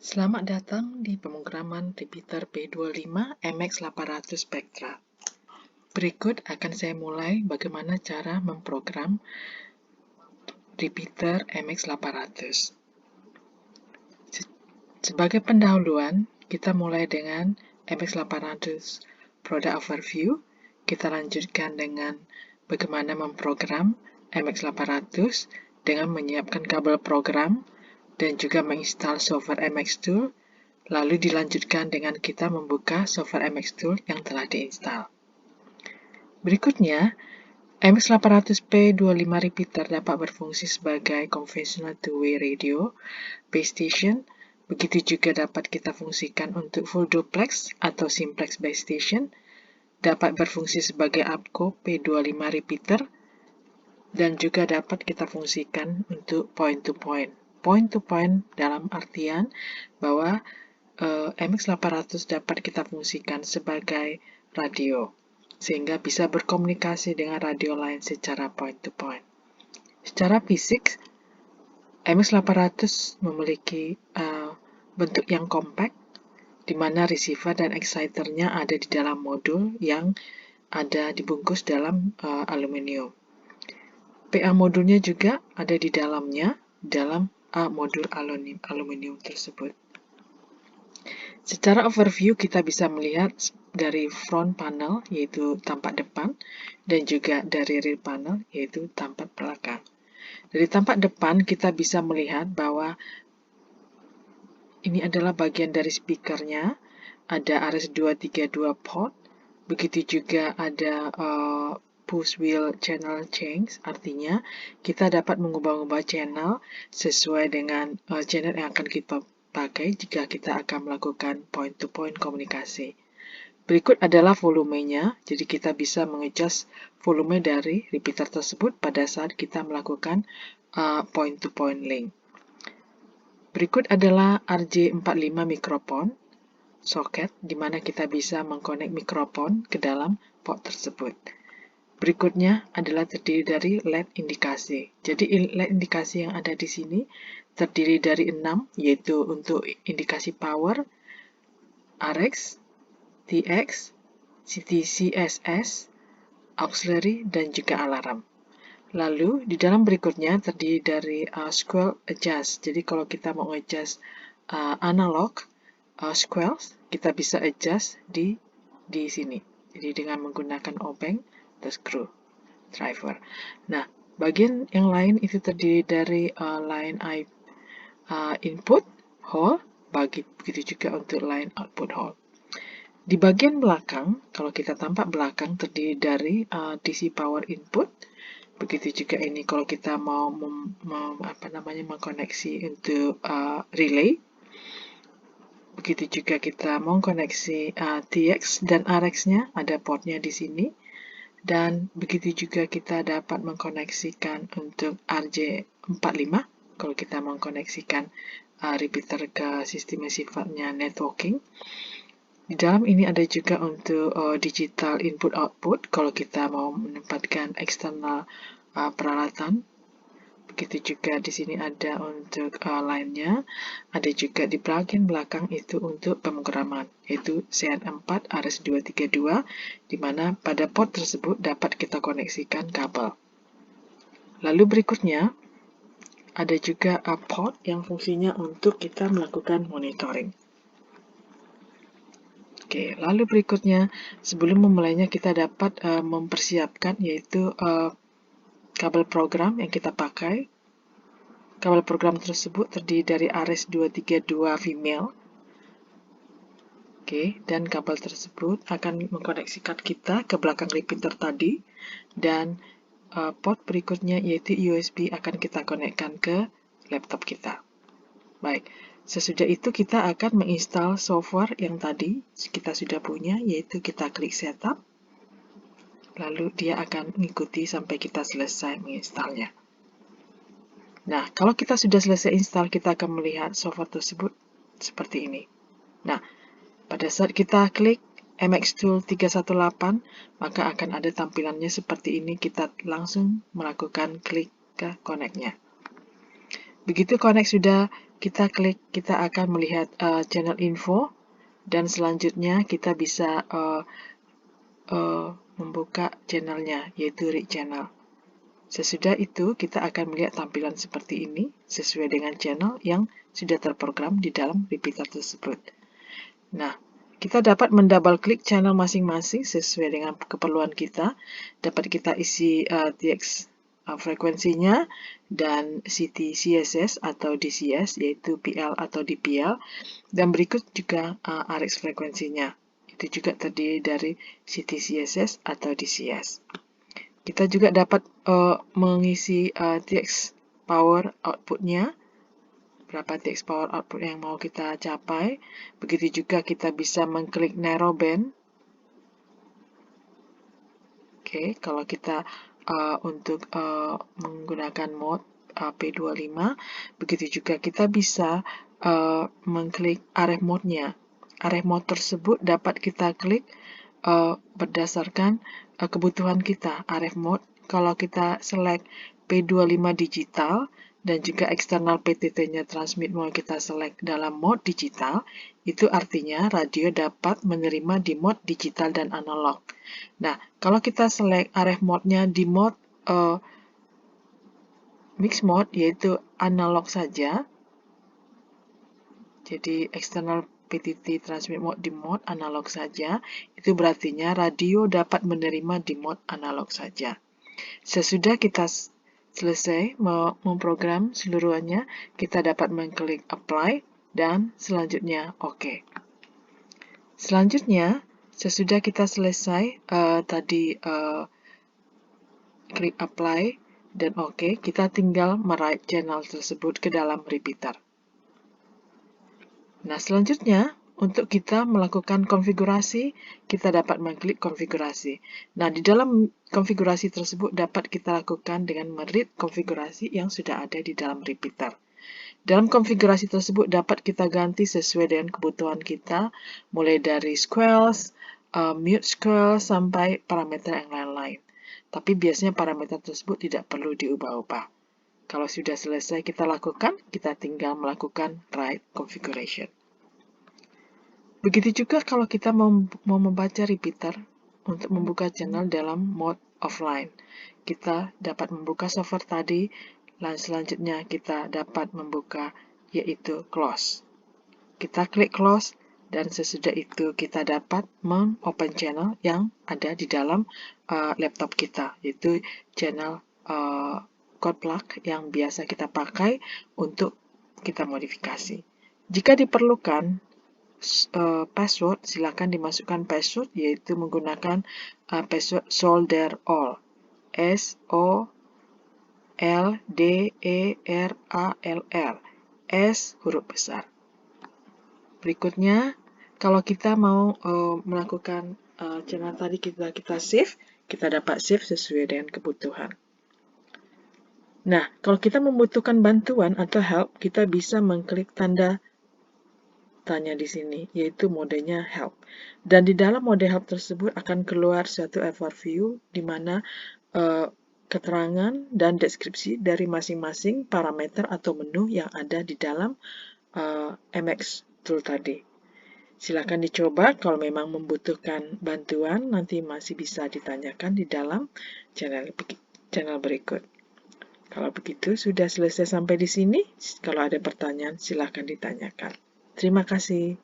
Selamat datang di pemrograman repeater P25 MX800 Spectra. Berikut akan saya mulai bagaimana cara memprogram repeater MX800. Sebagai pendahuluan, kita mulai dengan MX800 Product Overview. Kita lanjutkan dengan bagaimana memprogram MX800 dengan menyiapkan kabel program dan juga menginstal software MX Tool. Lalu dilanjutkan dengan kita membuka software MX Tool yang telah diinstal. Berikutnya, MX800P25 repeater dapat berfungsi sebagai conventional two-way radio base station. Begitu juga dapat kita fungsikan untuk full duplex atau simplex base station. Dapat berfungsi sebagai APCO P25 repeater. Dan juga dapat kita fungsikan untuk point-to-point. Point-to-point dalam artian bahwa MX800 dapat kita fungsikan sebagai radio, sehingga bisa berkomunikasi dengan radio lain secara point-to-point. Secara fisik, MX800 memiliki bentuk yang compact, di mana receiver dan exciternya ada di dalam modul yang ada dibungkus dalam aluminium. PA modulnya juga ada di dalamnya, dalam modul aluminium tersebut. Secara overview kita bisa melihat dari front panel yaitu tampak depan dan juga dari rear panel yaitu tampak belakang. Dari tampak depan kita bisa melihat bahwa ini adalah bagian dari speakernya, ada RS232 port, begitu juga ada push wheel channel change, artinya kita dapat mengubah-ubah channel sesuai dengan channel yang akan kita pakai jika kita akan melakukan point-to-point komunikasi. Berikut adalah volumenya, jadi kita bisa mengadjust volume dari repeater tersebut pada saat kita melakukan point-to-point link. Berikut adalah RJ45 mikrofon socket, di mana kita bisa mengkonek mikrofon ke dalam port tersebut. Berikutnya adalah terdiri dari LED indikasi. Jadi LED indikasi yang ada di sini terdiri dari 6, yaitu untuk indikasi power, RX, TX, CTCSS, auxiliary, dan juga alarm. Lalu di dalam berikutnya terdiri dari square adjust. Jadi kalau kita mau adjust analog squares, kita bisa adjust di sini. Jadi dengan menggunakan obeng atau screw driver. Nah, bagian yang lain itu terdiri dari line input hole, begitu juga untuk line output hole. Di bagian belakang, kalau kita tampak belakang terdiri dari DC power input. Begitu juga ini kalau kita mau mengkoneksi untuk relay. Begitu juga kita mau koneksi TX dan RX-nya, ada portnya di sini. Dan begitu juga kita dapat mengkoneksikan untuk RJ45 kalau kita mengkoneksikan repeater ke sistem yang sifatnya networking. Di dalam ini ada juga untuk digital input-output kalau kita mau menempatkan eksternal peralatan. Begitu juga di sini ada untuk lainnya. Ada juga di bagian belakang itu untuk pemrograman, yaitu CN4 RS232, di mana pada port tersebut dapat kita koneksikan kabel. Lalu berikutnya, ada juga port yang fungsinya untuk kita melakukan monitoring. Oke, lalu berikutnya, sebelum memulainya kita dapat mempersiapkan yaitu kabel program yang kita pakai. Kabel program tersebut terdiri dari RS232 female. Oke, dan kabel tersebut akan mengkoneksikan kita ke belakang repeater tadi, dan port berikutnya yaitu USB akan kita konekkan ke laptop kita. Baik, sesudah itu kita akan menginstal software yang tadi kita sudah punya, yaitu kita klik setup, lalu dia akan mengikuti sampai kita selesai menginstalnya. Nah, kalau kita sudah selesai install, kita akan melihat software tersebut seperti ini. Nah, pada saat kita klik MX Tool 318, maka akan ada tampilannya seperti ini. Kita langsung melakukan klik ke connect-nya. Begitu connect sudah kita klik, kita akan melihat channel info, dan selanjutnya kita bisa membuka channelnya, yaitu read channel. Sesudah itu, kita akan melihat tampilan seperti ini, sesuai dengan channel yang sudah terprogram di dalam repeater tersebut. Nah, kita dapat mendouble klik channel masing-masing sesuai dengan keperluan kita. Dapat kita isi TX frekuensinya dan CT CSS atau DCS, yaitu PL atau DPL. Dan berikut juga RX frekuensinya. Itu juga terdiri dari CT CSS atau DCS. Kita juga dapat mengisi TX power outputnya, berapa TX power output yang mau kita capai. Begitu juga kita bisa mengklik narrowband. Oke, kalau kita untuk menggunakan mode P25, begitu juga kita bisa mengklik RF mode-nya. RF mode tersebut dapat kita klik berdasarkan kebutuhan kita. RF mode, kalau kita select P25 digital dan juga eksternal PTT-nya transmit mode kita select dalam mode digital, itu artinya radio dapat menerima di mode digital dan analog. Nah, kalau kita select RF mode-nya di mode mix mode, yaitu analog saja, jadi eksternal PTT transmit mode di mode analog saja, itu berartinya radio dapat menerima di mode analog saja. Sesudah kita selesai memprogram seluruhnya, kita dapat mengklik apply dan selanjutnya OK. Selanjutnya, sesudah kita selesai klik apply dan OK, kita tinggal mewrite channel tersebut ke dalam repeater. Nah, selanjutnya, untuk kita melakukan konfigurasi, kita dapat mengklik konfigurasi. Nah, di dalam konfigurasi tersebut dapat kita lakukan dengan meread konfigurasi yang sudah ada di dalam repeater. Dalam konfigurasi tersebut dapat kita ganti sesuai dengan kebutuhan kita, mulai dari squelch, mute squelch, sampai parameter yang lain-lain. Tapi biasanya parameter tersebut tidak perlu diubah-ubah. Kalau sudah selesai kita lakukan, kita tinggal melakukan write configuration. Begitu juga kalau kita mau membaca repeater untuk membuka channel dalam mode offline. Kita dapat membuka software tadi, dan selanjutnya kita dapat membuka yaitu close. Kita klik close, dan sesudah itu kita dapat open channel yang ada di dalam laptop kita, yaitu channel code plug yang biasa kita pakai untuk kita modifikasi. Jika diperlukan password, silakan dimasukkan password, yaitu menggunakan password solder all, SOLDERALL, S huruf besar. Berikutnya, kalau kita mau melakukan channel tadi kita save, kita dapat save sesuai dengan kebutuhan. Nah, kalau kita membutuhkan bantuan atau help, kita bisa mengklik tanda tanya di sini, yaitu modenya help. Dan di dalam mode help tersebut akan keluar suatu overview di mana keterangan dan deskripsi dari masing-masing parameter atau menu yang ada di dalam MX tool tadi. Silakan dicoba, kalau memang membutuhkan bantuan, nanti masih bisa ditanyakan di dalam channel berikut. Kalau begitu, sudah selesai sampai di sini. Kalau ada pertanyaan, silakan ditanyakan. Terima kasih.